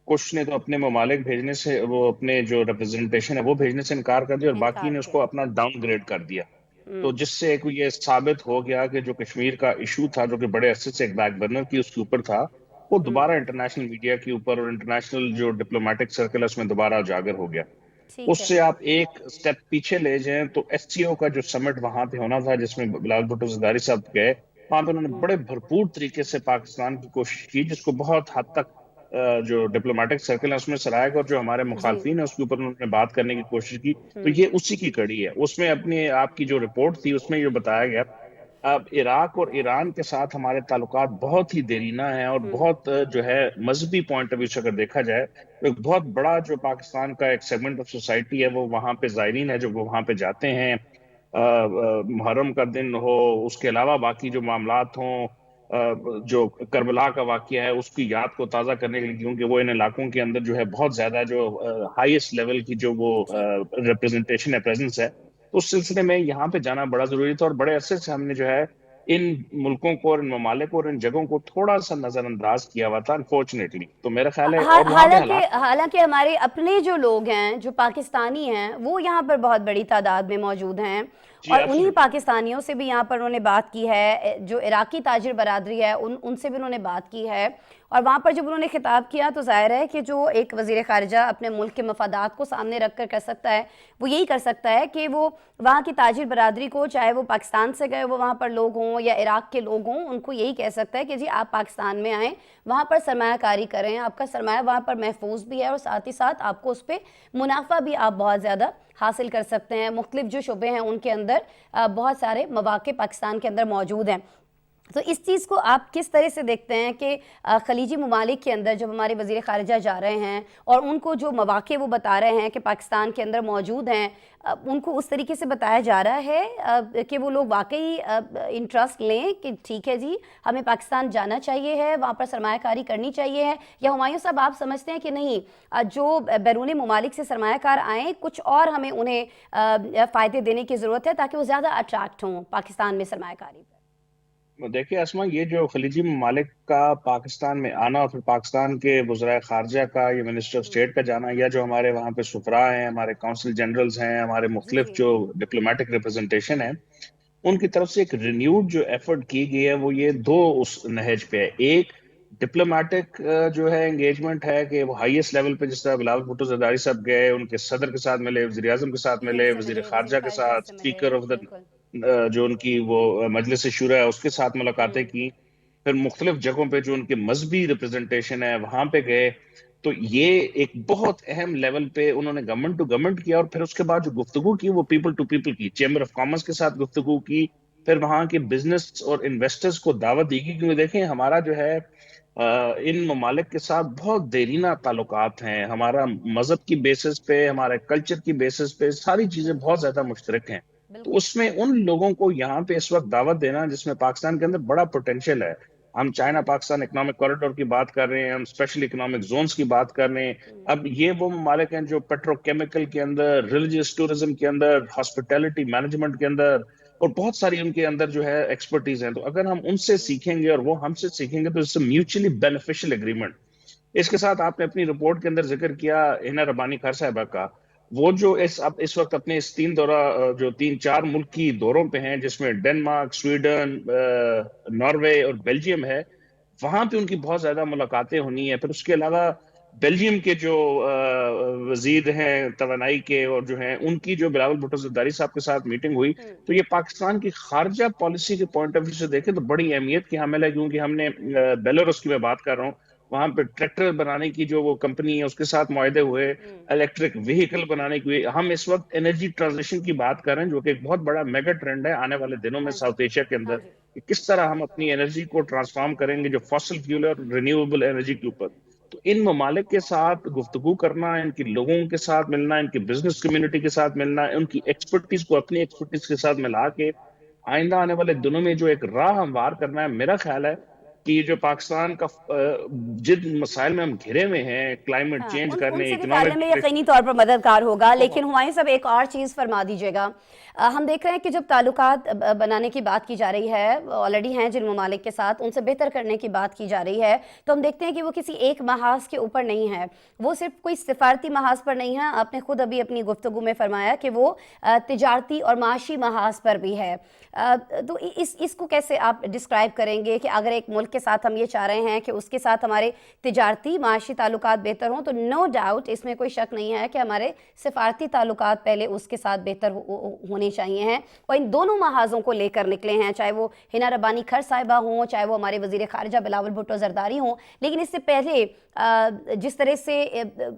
कुछ ने तो अपने ममालिक भेजने से, वो अपने जो रिप्रेजेंटेशन है वो भेजने से इनकार कर दिया, और बाकी इनकार ने किया। उसको अपना डाउनग्रेड कर दिया। तो जिससे एक ये साबित हो गया कि जो कश्मीर का इशू था, जो कि बड़े अरसे से एक बैक बर्नर की उसके ऊपर था, वो दोबारा इंटरनेशनल मीडिया के ऊपर और इंटरनेशनल जो डिप्लोमेटिक सर्कल है उसमें दोबारा उजागर हो गया। ठीक है। उससे आप एक स्टेप पीछे ले जाएं तो SCO का जो समिट वहां पे होना था, जिसमें बिलावल भुट्टो जरदारी साहब गए, वहां पे उन्होंने बड़े भरपूर तरीके से पाकिस्तान की कोशिश की, जिसको बहुत हद तक जो डिप्लोमेटिक सर्कल है उसमें सराहा, और जो हमारे जी मुखालफिन है उसके ऊपर उन्होंने बात करने की कोशिश की। तो ये उसी की कड़ी है। उसमें अपनी आपकी जो रिपोर्ट थी उसमें ये बताया गया, अब इराक और ईरान के साथ हमारे ताल्लुकात बहुत ही देरीना हैं, और बहुत जो है मजहबी पॉइंट ऑफ व्यू से अगर देखा जाए तो एक बहुत बड़ा जो पाकिस्तान का एक सेगमेंट ऑफ सोसाइटी है वो वहां पे ज़ायरीन है जो वो वहां पे जाते हैं, मुहर्रम का दिन हो, उसके अलावा बाकी जो मामलात हों, जो करबला का वाकया है उसकी याद को ताज़ा करने के लिए, क्योंकि वो इन इलाकों के अंदर जो है बहुत ज्यादा जो हाईएस्ट लेवल की जो वो ठीक है। रिप्रेजेंटेशन है, प्रेजेंस है, तो उस सिलसिले में यहाँ पे जाना बड़ा जरूरी था। और बड़े अरसे से हमने जो है इन मुल्कों को और इन ममालिक को और इन जगहों को थोड़ा सा नजरअंदाज किया हुआ था, अनफॉर्चुनेटली। तो मेरा ख्याल है, और वहां पे हालांकि हालात हालांकि हमारे अपने जो लोग हैं, जो पाकिस्तानी हैं, वो यहाँ पर बहुत बड़ी तादाद में मौजूद हैं जी और उन्हीं एब्सोल्युटली। पाकिस्तानियों से भी यहाँ पर उन्होंने बात की है। जो इराकी ताजिर बरादरी है उनसे भी उन्होंने बात की है। और वहाँ पर जब उन्होंने खिताब किया तो ज़ाहिर है कि जो एक वज़ीर ख़ारिजा अपने मुल्क के मफादात को सामने रख कर सकता है, वो यही कर सकता है कि वो वहाँ की ताजिर बरादरी को, चाहे वो पाकिस्तान से गए वो वहाँ पर लोग हों या इराक़ के लोग हों, उनको यही कह सकता है कि जी आप पाकिस्तान में आएँ, वहाँ पर सरमायाकारी करें, आपका सरमाया वहाँ पर महफूज भी है और साथ ही साथ आपको उस पर मुनाफा भी आप बहुत ज़्यादा हासिल कर सकते हैं। मुख्तलिफ जो शुबे हैं उनके अंदर बहुत सारे मौक़े पाकिस्तान के अंदर मौजूद हैं। तो इस चीज़ को आप किस तरह से देखते हैं कि खलीजी ममालिक के अंदर जब हमारे वज़ीर ख़ारिजा जा रहे हैं और उनको जो मौक़े वो बता रहे हैं कि पाकिस्तान के अंदर मौजूद हैं, उनको उस तरीके से बताया जा रहा है कि वो लोग वाकई इंटरेस्ट लें कि ठीक है जी हमें पाकिस्तान जाना चाहिए है, वहाँ पर सरमायाकारी करनी चाहिए है, या हुमायूं साहब आप समझते हैं कि नहीं, जो बैरूनी ममालिक से सरमायाकार आएँ कुछ और हमें उन्हें फ़ायदे देने की ज़रूरत है ताकि वो ज़्यादा अट्रैक्ट हों पाकिस्तान में सरमायाकारी पर? देखिए असमा, ये जो खलीजी ममालिक का पाकिस्तान में आना और फिर पाकिस्तान के वज़राए खारजा का, ये मिनिस्टर ऑफ स्टेट का जाना, या जो हमारे वहाँ पे सुफरा हैं, हमारे काउंसिल जनरल्स हैं, हमारे जी मुख्तलिफ जी जो डिप्लोमेटिक रिप्रेजेंटेशन है, उनकी तरफ से एक रिन्यूड जो एफर्ट की गई है वो ये दो उस नहज पे है। एक ڈپلومیٹک جو ہے انگیجمنٹ ہے کہ وہ ہائیسٹ لیول پہ، جس طرح بلاول بھٹو زرداری صاحب گئے، ان کے صدر کے ساتھ ملے، وزیر اعظم کے ساتھ پی ایم ملے، سے وزیر ملے، وزیر خارجہ کے خارجہ ساتھ، سے ملے، اسپیکر آف بالکل۔ جو ان کی وہ مجلس شورا ہے اس کے ساتھ ملاقاتیں کی، پھر مختلف جگہوں پہ جو ان کے مذہبی ریپرزنٹیشن ہے وہاں پہ گئے. تو یہ ایک بہت اہم لیول پہ انہوں نے گورنمنٹ ٹو گورنمنٹ کیا، اور پھر اس کے بعد جو گفتگو کی وہ پیپل ٹو پیپل کی، چیمبر آف کامرس کے ساتھ گفتگو کی، پھر وہاں کے بزنس اور انویسٹرز کو دعوت دی گئی. کیونکہ دیکھیں ہمارا جو ہے ان ممالک کے ساتھ بہت دیرینہ تعلقات ہیں، ہمارا مذہب کی بیسس پہ، ہمارے کلچر کی بیسس پہ ساری چیزیں بہت زیادہ مشترک ہیں. تو بالکل اس میں ان لوگوں کو یہاں پہ اس وقت دعوت دینا جس میں پاکستان کے اندر بڑا پوٹینشیل ہے. ہم چائنا پاکستان اکنامک کوریڈور کی بات کر رہے ہیں، ہم اسپیشل اکنامک زونز کی بات کر رہے ہیں. اب یہ وہ ممالک ہیں جو پیٹرو کیمیکل کے اندر، ریلیجیس ٹورزم کے اندر، ہاسپٹیلٹی مینجمنٹ کے اندر، اور بہت ساری ان کے اندر جو ہے ایکسپرٹیز ہیں. تو اگر ہم ان سے سیکھیں گے اور وہ ہم سے سیکھیں گے تو اس سے میوچلی بینیفیشل اگریمنٹ. اس کے ساتھ آپ نے اپنی رپورٹ کے اندر ذکر کیا ہنا ربانی خیر صاحبہ کا، وہ جو اس وقت اپنے اس جو 3-4 ملک کی دوروں پہ ہیں، جس میں ڈنمارک، سویڈن، ناروے اور بیلجیم ہے، وہاں پہ ان کی بہت زیادہ ملاقاتیں ہونی ہیں. پھر اس کے علاوہ بیلجیم کے جو وزیر ہیں توانائی کے اور جو ہیں ان کی جو بلاول بھٹو زرداری صاحب کے ساتھ میٹنگ ہوئی، تو یہ پاکستان کی خارجہ پالیسی کے پوائنٹ آف ویو سے دیکھیں تو بڑی اہمیت کی حامل ہے. کیونکہ ہم نے بیلاروس کی میں بات کر رہا ہوں، وہاں پہ ٹریکٹر بنانے کی جو وہ کمپنی ہے اس کے ساتھ معاہدے ہوئے، الیکٹرک وہیکل بنانے کی. ہم اس وقت انرجی ٹرانزیشن کی بات کر رہے ہیں جو کہ ایک بہت بڑا میگا ٹرینڈ ہے آنے والے دنوں میں ہاں جی، ساؤتھ ایشیا کے ہاں اندر، جی، کہ کس طرح ہم اپنی انرجی کو ٹرانسفارم کریں گے جو فاسل فیول ہے اور رینیویبل انرجی کے اوپر. تو ان ممالک کے ساتھ گفتگو کرنا، ان کے لوگوں کے ساتھ ملنا، ان کی بزنس کمیونٹی کے ساتت ملنا، ان کی ایکسپرٹیز کو اپنی ایکسپرٹیز کے ساتھ ملا کے آئندہ آنے والے دنوں میں جو ایک راہ ہموار کرنا ہے. میرا خیال ہے کہ یہ جو پاکستان کا جن مسائل میں ہم گھرے ہوئے ہیں، کلائمیٹ ہاں چینج ان کرنے، سے نکالنے میں اکنامک، یقینی طور پر مددگار ہوگا. لیکن بہت ہمایوں صاحب ایک اور چیز فرما دیجیے گا. ہم دیکھ رہے ہیں کہ جب تعلقات بنانے کی بات کی جا رہی ہے، آلریڈی ہیں جن ممالک کے ساتھ، ان سے بہتر کرنے کی بات کی جا رہی ہے، تو ہم دیکھتے ہیں کہ وہ کسی ایک محاذ کے اوپر نہیں ہے، وہ صرف کوئی سفارتی محاذ پر نہیں ہے. آپ نے خود ابھی اپنی گفتگو میں فرمایا کہ وہ تجارتی اور معاشی محاذ پر بھی ہے. تو اس کو کیسے آپ ڈسکرائب کریں گے کہ اگر ایک ملک کے ساتھ ہم یہ چاہ رہے ہیں کہ اس کے ساتھ ہمارے تجارتی معاشی تعلقات بہتر ہوں، تو نو ڈاؤٹ اس میں کوئی شک نہیں ہے کہ ہمارے سفارتی تعلقات پہلے اس کے ساتھ بہتر ہونے چاہیے ہیں، اور ان دونوں محاذوں کو لے کر نکلے ہیں، چاہے وہ ہنا ربانی خیر صاحبہ ہوں، چاہے وہ ہمارے وزیر خارجہ بلاول بھٹو زرداری ہوں. لیکن اس سے پہلے جس طرح سے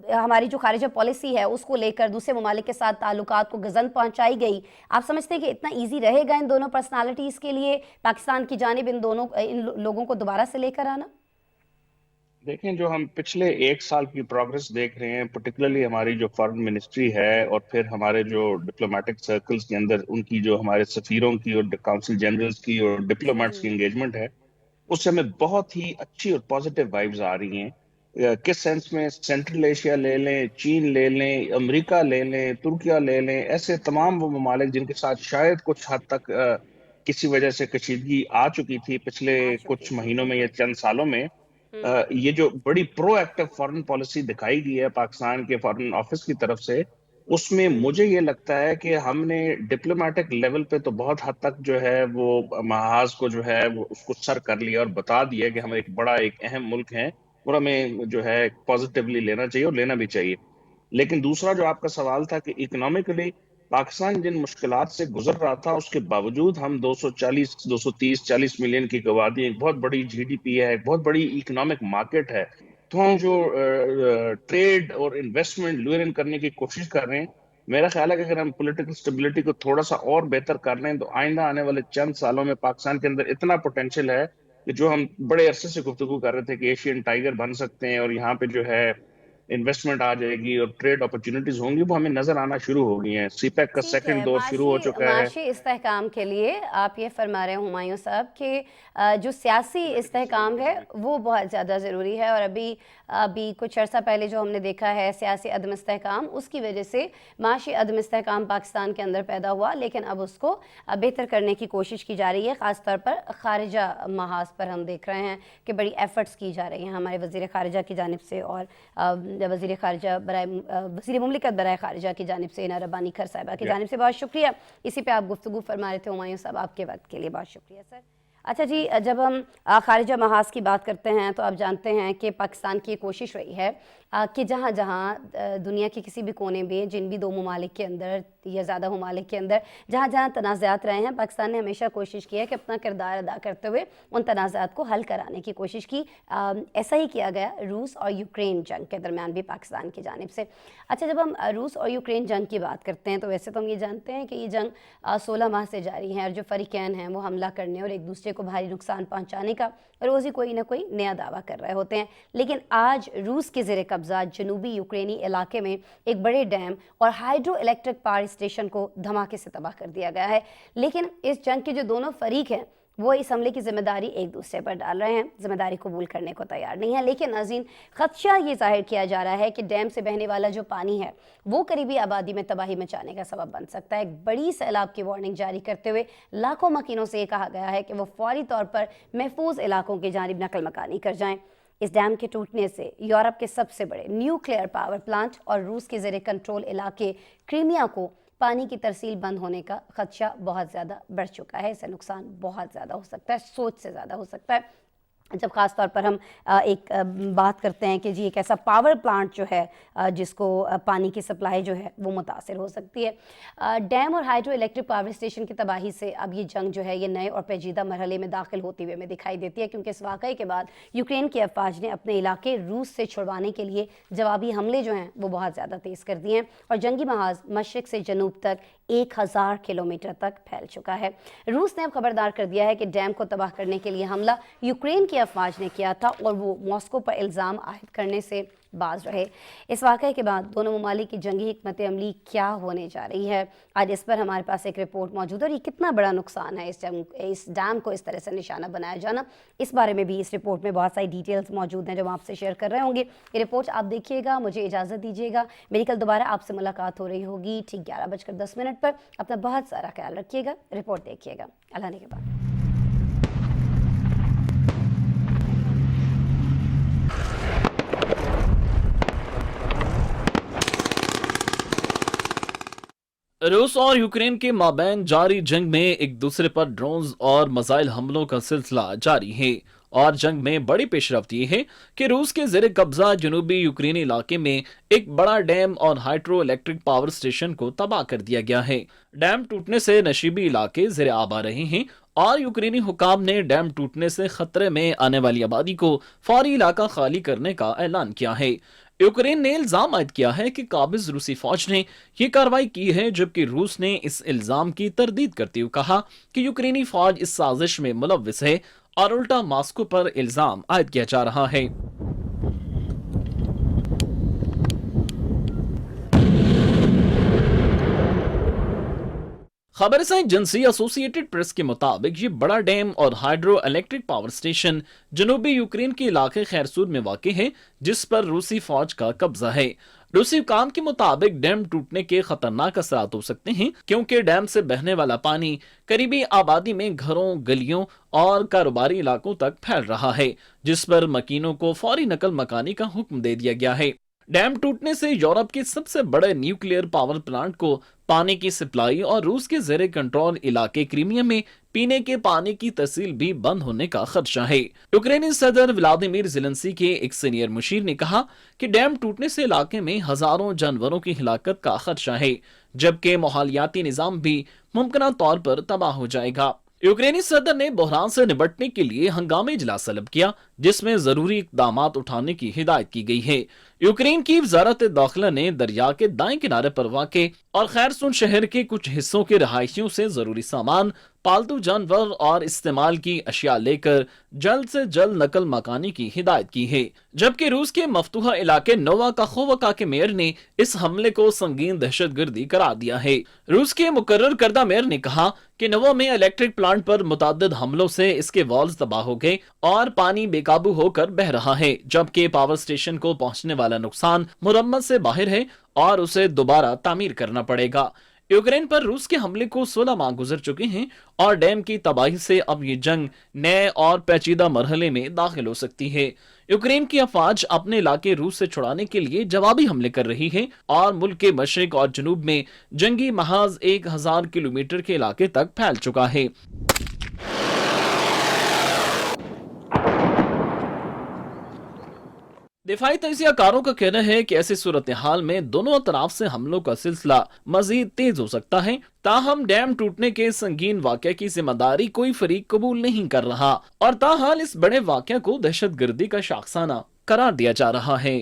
ہماری جو خارجہ پالیسی ہے اس کو لے کر دوسرے ممالک کے ساتھ تعلقات کو گزند پہنچائی گئی، آپ سمجھتے ہیں کہ اتنا ایزی رہے گا ان دونوں پرسنالٹیز کے لیے پاکستان کی جانب ان لوگوں کو دوبارہ سے لے کر آنا؟ دیکھیں جو ہم پچھلے 1 سال کی پروگرس دیکھ رہے ہیں، پرٹیکولرلی ہماری جو فارن منسٹری ہے اور پھر ہمارے جو ڈپلومیٹک سرکلز کے اندر ان کی جو ہمارے سفیروں کی اور کاؤنسل جنرلز کی اور ڈپلومیٹس کی انگیجمنٹ ہے، اس سے ہمیں بہت ہی اچھی اور پازیٹیو وائبز آ رہی ہیں. کس سینس میں؟ سینٹرل ایشیا لے لیں، چین لے لیں، امریکہ لے لیں، ترکیہ لے لیں، ایسے تمام وہ ممالک جن کے ساتھ شاید کچھ حد تک کسی وجہ سے کشیدگی آ چکی تھی پچھلے آ چکی کچھ تھی، مہینوں میں یا بالکل. چند سالوں میں، یہ جو بڑی پرو ایکٹیو فارن پالیسی دکھائی گئی ہے پاکستان کے فارن آفس کی طرف سے، اس میں مجھے یہ لگتا ہے کہ ہم نے ڈپلومیٹک لیول پہ تو بہت حد تک جو ہے وہ محاذ کو جو ہے وہ اس کو سر کر لیا اور بتا دیا کہ ہم ایک بڑا ایک اہم ملک ہیں اور ہمیں جو ہے پازیٹیولی لینا چاہیے اور لینا بھی چاہیے. لیکن دوسرا جو آپ کا سوال تھا کہ اکنامکلی پاکستان جن مشکلات سے گزر رہا تھا، اس کے باوجود ہم 230 ملین کی آبادی، ایک بہت بڑی جی ڈی پی ہے، ایک بہت بڑی اکنامک مارکیٹ ہے. تو ہم جو ٹریڈ اور انویسٹمنٹ لوئر ان کرنے کی کوشش کر رہے ہیں، میرا خیال ہے کہ اگر ہم پولیٹیکل سٹیبلٹی کو تھوڑا سا اور بہتر کر رہے ہیں تو آئندہ آنے والے چند سالوں میں پاکستان کے اندر اتنا پوٹینشیل ہے کہ جو ہم بڑے عرصے سے گفتگو کر رہے تھے کہ ایشین ٹائیگر بن سکتے ہیں اور یہاں پہ جو ہے انویسٹمنٹ آ جائے گی اور ٹریڈ اپرچونٹیز ہوں گی، وہ ہمیں نظر آنا شروع ہو گئی ہیں. سی پیک کا ٹھیک ہے. سیکنڈ دور شروع ہو چکا ہے. معاشی استحکام کے لیے آپ یہ فرما رہے ہیں ہمایوں صاحب کہ جو سیاسی استحکام ہے وہ بہت زیادہ ضروری ہے، اور ابھی کچھ عرصہ پہلے جو ہم نے دیکھا ہے سیاسی عدم استحکام، اس کی وجہ سے معاشی عدم استحکام پاکستان کے اندر پیدا ہوا. لیکن اب اس کو بہتر کرنے کی کوشش کی جا رہی ہے، خاص طور پر خارجہ محاذ پر ہم دیکھ رہے ہیں کہ بڑی ایفرٹس کی جا رہی ہیں ہمارے وزیر خارجہ کی جانب سے اور وزیر مملکت برائے خارجہ کی جانب سے ہنا ربانی خیر صاحبہ کی جانب سے. بہت شکریہ. اسی پہ آپ گفتگو فرما رہے تھے ہمایوں صاحب، آپ کے وقت کے لیے بہت شکریہ سر. अच्छा जी, जब हम खारिजा महाज की बात करते हैं तो आप जानते हैं कि पाकिस्तान की कोशिश रही है कि जहाँ जहाँ दुनिया के किसी भी कोने में, जिन भी दो ममालिक के अंदर या ज़्यादा ममालिक के अंदर जहाँ जहाँ तनाज़ात रहे हैं, पाकिस्तान ने हमेशा कोशिश की है कि अपना किरदार अदा करते हुए उन तनाज़ात को हल कराने की कोशिश की। ऐसा ही किया गया रूस और यूक्रेन जंग के दरमियान भी पाकिस्तान की जानिब से। अच्छा, जब हम रूस और यूक्रेन जंग की बात करते हैं तो वैसे तो हम ये जानते हैं कि ये जंग 16 माह से जारी है और जो फरीकैन हैं वो हमला करने और एक दूसरे को भारी नुकसान पहुंचाने का रोज़ ही कोई ना कोई नया दावा कर रहे होते हैं। लेकिन आज रूस के ज़ेरे कब्ज़ा जनूबी यूक्रेनी इलाके में एक बड़े डैम और हाइड्रो इलेक्ट्रिक पावर स्टेशन को धमाके से तबाह कर दिया गया है। लेकिन इस जंग के जो दोनों फरीक हैं वो इस हमले की जिम्मेदारी एक दूसरे पर डाल रहे हैं, जिम्मेदारी कबूल करने को तैयार नहीं है। लेकिन नाज़रीन, खदशा ये जाहिर किया जा रहा है कि डैम से बहने वाला जो पानी है वो करीबी आबादी में तबाही मचाने का सबब बन सकता है। एक बड़ी सैलाब की वार्निंग जारी करते हुए लाखों मकीनों से ये कहा गया है कि वो फौरी तौर पर महफूज इलाकों की जानिब नकल मकानी कर जाएं। इस डैम के टूटने से यूरोप के सबसे बड़े न्यूक्लियर पावर प्लांट और रूस के ज़ेरे कंट्रोल इलाके क्रीमिया को पानी की तरसील बंद होने का खदशा बहुत ज़्यादा बढ़ चुका है। इससे नुकसान बहुत ज़्यादा हो सकता है, सोच से ज़्यादा हो सकता है। जब ख़ास तौर पर हम एक बात करते हैं कि जी एक ऐसा पावर प्लांट जो है जिसको पानी की सप्लाई जो है वो मुतासिर हो सकती है। डैम और हाइड्रो इलेक्ट्रिक पावर स्टेशन की तबाही से अब ये जंग जो है ये नए और पेचीदा मरहले में दाखिल होती हुए में दिखाई देती है, क्योंकि इस वाक़े के बाद यूक्रेन की अफवाज ने अपने इलाके रूस से छुड़वाने के लिए जवाबी हमले जो हैं वो बहुत ज़्यादा तेज़ कर दिए हैं और जंगी महाज मशरक़ से जनूब तक 1000 किलोमीटर तक फैल चुका है। रूस ने अब खबरदार कर दिया है कि डैम को तबाह करने के लिए हमला यूक्रेन की अफवाज ने किया था और वो मॉस्को पर इल्ज़ाम आयद करने से बाज रहे। इस वाक़े के बाद दोनों ममालिक की जंगी हिकमत अमली क्या होने जा रही है, आज इस पर हमारे पास एक रिपोर्ट मौजूद है। और ये कितना बड़ा नुकसान है इस डैम को इस तरह से निशाना बनाया जाना, इस बारे में भी इस रिपोर्ट में बहुत सारी डिटेल्स मौजूद हैं जो हम आपसे शेयर कर रहे होंगे। ये रिपोर्ट आप देखिएगा, मुझे इजाज़त दीजिएगा। मेरी कल दोबारा आपसे मुलाकात हो रही होगी ठीक 11:10 पर। अपना बहुत सारा ख्याल रखिएगा, रिपोर्ट देखिएगा। अल्लाह ने के बाद। रूस और यूक्रेन के माबैन जारी जंग में एक दूसरे पर ड्रोन्स और मिसाइल हमलों का सिलसिला जारी है और जंग में बड़ी पेशरफ्त ये है कि रूस के ज़ेरे कब्जा जनूबी यूक्रेनी इलाके में एक बड़ा डैम और हाइड्रो इलेक्ट्रिक पावर स्टेशन को तबाह कर दिया गया है। डैम टूटने से नशीबी इलाके ज़ेरे आब आ रहे हैं और यूक्रेनी हुकाम ने डैम टूटने से खतरे में आने वाली आबादी को फौरी इलाका खाली करने का ऐलान किया है। यूक्रेन ने इल्जाम आयद किया है कि काबिज रूसी फौज ने यह कार्रवाई की है, जबकि रूस ने इस इल्जाम की तरदीद करते हुए कहा कि यूक्रेनी फौज इस साजिश में मुलव्विस है और उल्टा मॉस्को पर इल्जाम आयद किया जा रहा है। खबरसां एजेंसी एसोसिएटेड प्रेस के मुताबिक ये बड़ा डैम और हाइड्रो इलेक्ट्रिक पावर स्टेशन जनूबी यूक्रेन के इलाके खैरसूर में वाक़ है, जिस पर रूसी फौज का कब्जा है। रूसी हुकाम के मुताबिक डैम टूटने के खतरनाक असरात हो सकते हैं, क्योंकि डैम से बहने वाला पानी करीबी आबादी में घरों, गलियों और कारोबारी इलाकों तक फैल रहा है, जिस पर मकीनों को फौरी नकल मकानी का हुक्म दे दिया गया है। डैम टूटने से यूरोप के सबसे बड़े न्यूक्लियर पावर प्लांट को पानी की सप्लाई और रूस के ज़ेरे कंट्रोल इलाके क्रीमिया में पीने के पानी की तरसील भी बंद होने का खदशा है। यूक्रेनी सदर व्लादिमीर ज़ेलेंस्की के एक सीनियर मुशीर ने कहा कि डैम टूटने से इलाके में हजारों जानवरों की हिलाकत का खदशा है, जबकि माहौलियाती निज़ाम भी मुमकिन तौर पर तबाह हो जाएगा। यूक्रेनी सदर ने बहरान से निपटने के लिए हंगामी इजलास तलब किया, जिसमें जरूरी इक़दाम उठाने की हिदायत की गई है। यूक्रेन की वज़ारत दाखिला ने दरिया के दाएं किनारे पर वाक़े और खैरसून शहर के कुछ हिस्सों के रहायशियों से जरूरी सामान, पालतू जानवर और इस्तेमाल की अशिया लेकर जल्द से जल्द नकल मकानी की हिदायत की है, जबकि रूस के मफ्तूहा इलाके नोवा काखोवका के मेयर ने इस हमले को संगीन दहशतगर्दी करार दिया है। रूस के मुकर्रर करदा मेयर ने कहा कि नोवा में इलेक्ट्रिक प्लांट पर मुतअद्दिद हमलों से इसके वॉल्व तबाह हो गए और पानी बेकाबू होकर बह रहा है, जबकि पावर स्टेशन को पहुंचने वाला नुकसान मुरम्मत से बाहर है और उसे दोबारा तामीर करना पड़ेगा। यूक्रेन पर रूस के हमले को 16 माह गुजर चुके हैं और डैम की तबाही से अब ये जंग नए और पेचीदा मरहले में दाखिल हो सकती है। यूक्रेन की अफवाज अपने इलाके रूस से छुड़ाने के लिए जवाबी हमले कर रही है और मुल्क के मशरिक और जनूब में जंगी महाज 1000 किलोमीटर के इलाके तक फैल चुका है। दिफाई तजिया कारों का कहना है कि ऐसी सूरत हाल में दोनों तरफ से हमलों का सिलसिला मजीद तेज हो सकता है। ताहम डैम टूटने के संगीन वाक़े की जिम्मेदारी कोई फरीक कबूल नहीं कर रहा और ताहाल इस बड़े वाक़े को दहशतगर्दी का शाखसाना करार दिया जा रहा है।